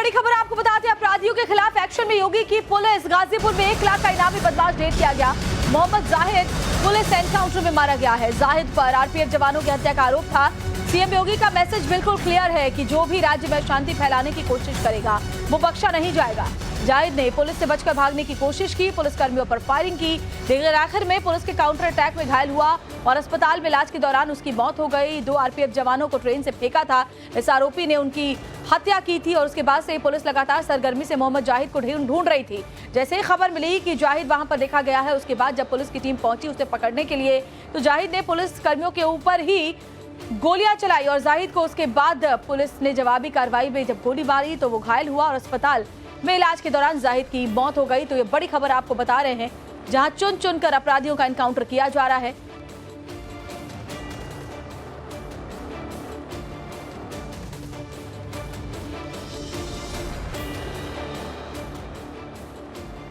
बड़ी खबर आपको बताते हैं, अपराधियों के खिलाफ एक्शन में योगी की पुलिस। गाजीपुर में 1 लाख का इनामी बदमाश ढेर किया गया। मोहम्मद जाहिद पुलिस एनकाउंटर में मारा गया है। जाहिद पर आरपीएफ जवानों की हत्या का आरोप था। सीएम योगी का मैसेज बिल्कुल क्लियर है कि जो भी राज्य में शांति फैलाने की कोशिश करेगा वो बख्शा नहीं जाएगा। जाहिद ने पुलिस से बचकर भागने की कोशिश की, पुलिसकर्मियों पर फायरिंग की, लेकिन आखिर में पुलिस के काउंटर अटैक में घायल हुआ और अस्पताल में इलाज के दौरान उसकी मौत हो गई। 2 आरपीएफ जवानों को ट्रेन से फेंका था। इस आरोपी ने उनकी हत्या की थी और उसके बाद से पुलिस लगातार सरगर्मी से मोहम्मद जाहिद को ढूंढ रही थी। जैसे ही खबर मिली कि जाहिद वहां पर देखा गया है, उसके बाद जब पुलिस की टीम पहुंची उसे पकड़ने के लिए, तो जाहिद ने पुलिस कर्मियों के ऊपर ही गोलियां चलाई और जाहिद को उसके बाद पुलिस ने जवाबी कार्रवाई में जब गोली मारी तो वो घायल हुआ और अस्पताल में इलाज के दौरान जाहिद की मौत हो गई। तो ये बड़ी खबर आपको बता रहे हैं, जहां चुन चुन कर अपराधियों का एनकाउंटर किया जा रहा है।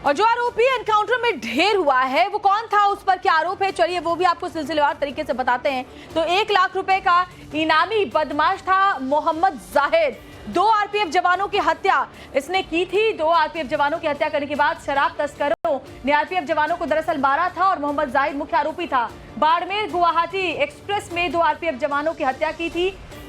और जो आरोपी एनकाउंटर में ढेर हुआ है वो कौन था, उस पर क्या आरोप है, चलिए वो भी आपको सिलसिलेवार तरीके से बताते हैं। तो 1 लाख रुपए का इनामी बदमाश था मोहम्मद जाहिद। 2 आरपीएफ जवानों की हत्या इसने की थी। 2 आरपीएफ जवानों की हत्या करने के बाद शराब तस्करों ने आरपीएफ जवानों को दरअसल मारा था और मोहम्मद जाहिद मुख्य आरोपी था। बाड़मेर गुवाहाटी एक्सप्रेस में 2 आरपीएफ जवानों की हत्या की थी।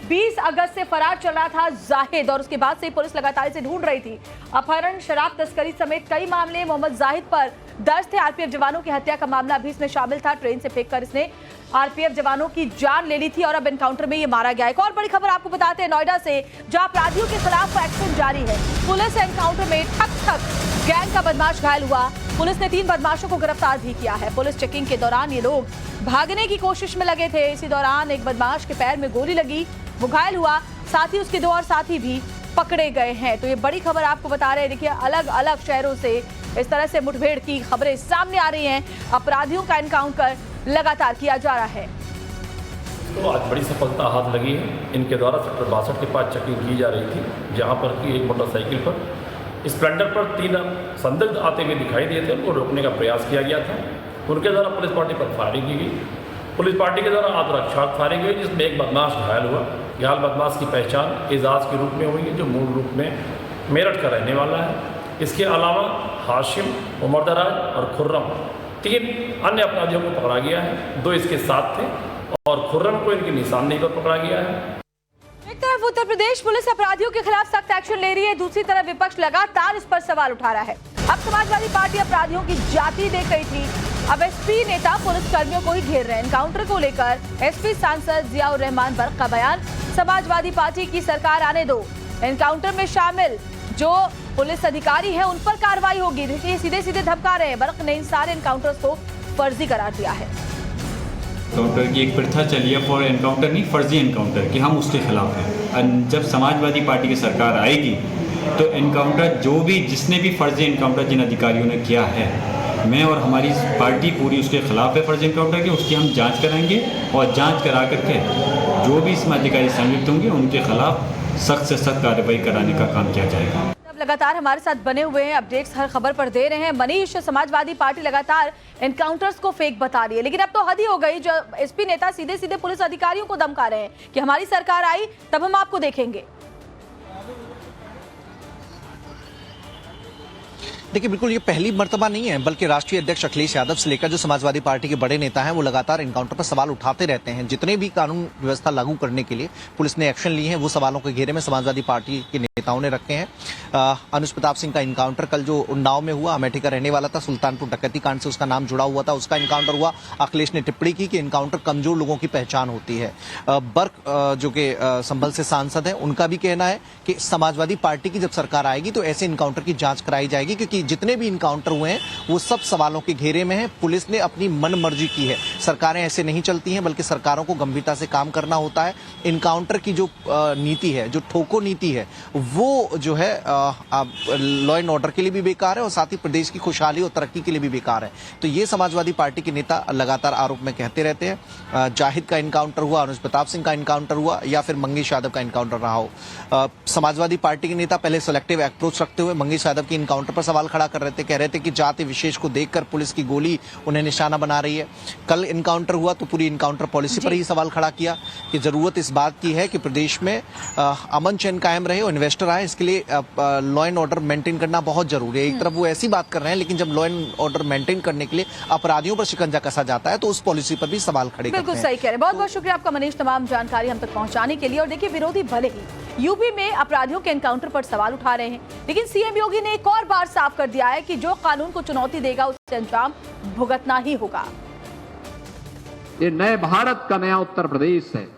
20 अगस्त से फरार चल रहा था जाहिद और उसके बाद से पुलिस लगातार इसे ढूंढ रही थी। अपहरण, शराब तस्करी समेत कई मामले मोहम्मद जाहिद पर दर्ज थे। आरपीएफ जवानों की हत्या का मामला भी इसमें शामिल था। ट्रेन से फेंककर इसने आरपीएफ जवानों की जान ले ली थी और अब एनकाउंटर में ये मारा गया। एक और बड़ी खबर आपको बताते हैं नोएडा से, जहां अपराधियों के खिलाफ एक्शन जारी है। पुलिस एनकाउंटर में ठक गैंग का बदमाश घायल हुआ। पुलिस ने 3 बदमाशों को गिरफ्तार भी किया है। पुलिस चेकिंग के दौरान ये लोग भागने की कोशिश में लगे थे। इसी दौरान एक बदमाश के पैर में गोली लगी, वो घायल हुआ, साथ ही उसके 2 और साथी भी पकड़े गए हैं। तो ये बड़ी खबर आपको बता रहे हैं। देखिए, अलग अलग शहरों से इस तरह से मुठभेड़ की खबरें सामने आ रही हैं। अपराधियों का एनकाउंटर लगातार किया जा रहा है। तो आज बड़ी सफलता हाथ लगी है। इनके द्वारा सेक्टर 62 के पास चेकिंग की जा रही थी, जहां पर कि एक मोटरसाइकिल पर स्प्लेंडर पर 3 संदिग्ध आते हुए दिखाई दिए थे। उनको रोकने का प्रयास किया गया था। उनके द्वारा पुलिस पार्टी पर फायरिंग की गई। पुलिस पार्टी के द्वारा आत्मरक्षार्थ फायरिंग हुई, जिसमें एक बदमाश घायल हुआ। घायल बदमाश की पहचान एजाज के रूप में हुई है, जो मूल रूप में मेरठ का रहने वाला है। इसके अलावा हाशिम, उमरदराज और खुर्रम 3 अन्य अपराधियों को पकड़ा गया है। 2 इसके साथ थे और खुर्रम को इनकी निशानदेही पर पकड़ा गया है। एक तरफ उत्तर प्रदेश पुलिस अपराधियों के खिलाफ सख्त एक्शन ले रही है, दूसरी तरफ विपक्ष लगातार इस पर सवाल उठा रहा है। अब समाजवादी पार्टी अपराधियों की जाति देख रही थी, अब एसपी नेता पुलिस कर्मियों को ही घेर रहे हैं। एनकाउंटर को लेकर एसपी सांसद जियाउर रहमान बर्क का बयान, समाजवादी पार्टी की सरकार आने दो, एनकाउंटर में शामिल जो पुलिस अधिकारी हैं उन पर कार्रवाई होगी। देखिए, सीधे सीधे धमका रहे हैं। बर्क ने इन सारे एनकाउंटर्स को फर्जी करार दिया है। एनकाउंटर की एक प्रथा चली है, फॉर एनकाउंटर नहीं, फर्जी एनकाउंटर की, हम उसके खिलाफ हैं। जब समाजवादी पार्टी की सरकार आएगी तो एनकाउंटर जो भी जिसने भी फर्जी एनकाउंटर जिन अधिकारियों ने किया है, मैं और हमारी पार्टी पूरी उसके खिलाफ है फर्जी एनकाउंटर की। उसकी हम जांच कराएंगे और जांच करा करके जो भी इसमें अधिकारी संलिप्त होंगे उनके खिलाफ सख्त से सख्त कार्रवाई कराने का काम किया जाएगा। लगातार हमारे साथ बने हुए हैं, अपडेट्स हर खबर पर दे रहे हैं। मनीष, समाजवादी पार्टी लगातार एनकाउंटर्स को फेक बता रही है, लेकिन अब तो हद ही हो गई। जो एसपी नेता सीधे सीधे पुलिस अधिकारियों को धमका रहे हैं कि हमारी सरकार आई तब हम आपको देखेंगे। देखिए, बिल्कुल ये पहली मर्तबा नहीं है, बल्कि राष्ट्रीय अध्यक्ष अखिलेश यादव से लेकर जो समाजवादी पार्टी के बड़े नेता हैं वो लगातार एनकाउंटर पर सवाल उठाते रहते हैं। जितने भी कानून व्यवस्था लागू करने के लिए पुलिस ने एक्शन लिए हैं, वो सवालों के घेरे में समाजवादी पार्टी के नेताओं ने रखे हैं। अनुज प्रताप सिंह का एनकाउंटर कल जो उन्नाव में हुआ, अमेठी का रहने वाला था, सुल्तानपुर डकैती कांड से उसका नाम जुड़ा हुआ था, उसका एनकाउंटर हुआ। अखिलेश ने टिप्पणी की कि एनकाउंटर कमजोर लोगों की पहचान होती है। बर्क जो कि संभल से सांसद हैं, उनका भी कहना है कि समाजवादी पार्टी की जब सरकार आएगी तो ऐसे एनकाउंटर की जांच कराई जाएगी, क्योंकि जितने भी इनकाउंटर हुए हैं वो सब सवालों के घेरे में हैं। पुलिस ने अपनी मनमर्जी की है। सरकारें ऐसे नहीं चलती हैं, बल्कि सरकारों को गंभीरता से काम करना होता है। इनकाउंटर की जो नीति है, जो ठोको नीति है, वो जो है लॉ एंड ऑर्डर के लिए भी बेकार है और साथ ही प्रदेश की खुशहाली और तरक्की के लिए भी बेकार है। तो ये समाजवादी पार्टी के नेता लगातार आरोप में कहते रहते हैं। जाहिद का इनकाउंटर हुआ, अनुज प्रताप सिंह का इनकाउंटर हुआ या फिर मंगेश यादव का इनकाउंटर रहा हो, समाजवादी पार्टी के नेता पहले सिलेक्टिव अप्रोच रखते हुए मंगेश यादव के इनकाउंटर पर सवाल खड़ा कर रहे थे। कह रहे थे कि जाति विशेष को देखकर पुलिस की गोली उन्हें निशाना बना रही है। कल इनकाउंटर हुआ तो पूरी इनकाउंटर पॉलिसी पर ही सवाल खड़ा किया कि जरूरत इस बात की है कि प्रदेश में अमन चैन कायम रहे और इन्वेस्टर आए, इसके लिए लॉ एंड ऑर्डर मेंटेन करना बहुत जरूरी है। एक तरफ वो ऐसी बात कर रहे हैं, लेकिन जब लॉ एंड ऑर्डर मेंटेन करने के लिए अपराधियों पर शिकंजा कसा जाता है तो उस पॉलिसी पर भी सवाल खड़े करते हैं। बिल्कुल सही कह रहे हैं। बहुत बहुत शुक्रिया आपका मनीष, तमाम जानकारी हम तक पहुंचाने के लिए। और देखिए, विरोधी भले ही यूपी में अपराधियों के एनकाउंटर पर सवाल उठा रहे हैं, लेकिन सीएम योगी ने एक और बार साफ कर दिया है कि जो कानून को चुनौती देगा उसे अंजाम भुगतना ही होगा। ये नए भारत का नया उत्तर प्रदेश है।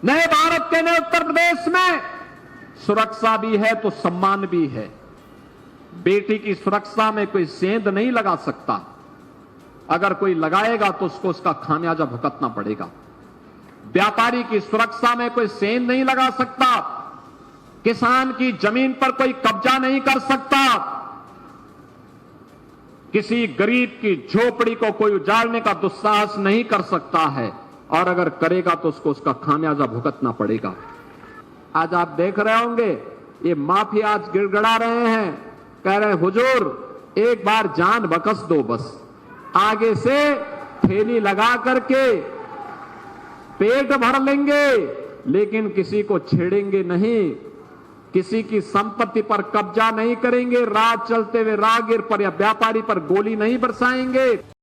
नए भारत के नए उत्तर प्रदेश में सुरक्षा भी है तो सम्मान भी है। बेटी की सुरक्षा में कोई सेंध नहीं लगा सकता। अगर कोई लगाएगा तो उसको उसका खामियाजा भुगतना पड़ेगा। व्यापारी की सुरक्षा में कोई सेंध नहीं लगा सकता। किसान की जमीन पर कोई कब्जा नहीं कर सकता। किसी गरीब की झोपड़ी को कोई उजाड़ने का दुस्साहस नहीं कर सकता है, और अगर करेगा तो उसको उसका खामियाजा भुगतना पड़ेगा। आज आप देख रहे होंगे ये माफिया आज गिड़गड़ा रहे हैं, कह रहे हुजूर एक बार जान बख्श दो, बस आगे से थैली लगा करके पेट भर लेंगे, लेकिन किसी को छेड़ेंगे नहीं, किसी की संपत्ति पर कब्जा नहीं करेंगे, राह चलते हुए राहगीर पर या व्यापारी पर गोली नहीं बरसाएंगे।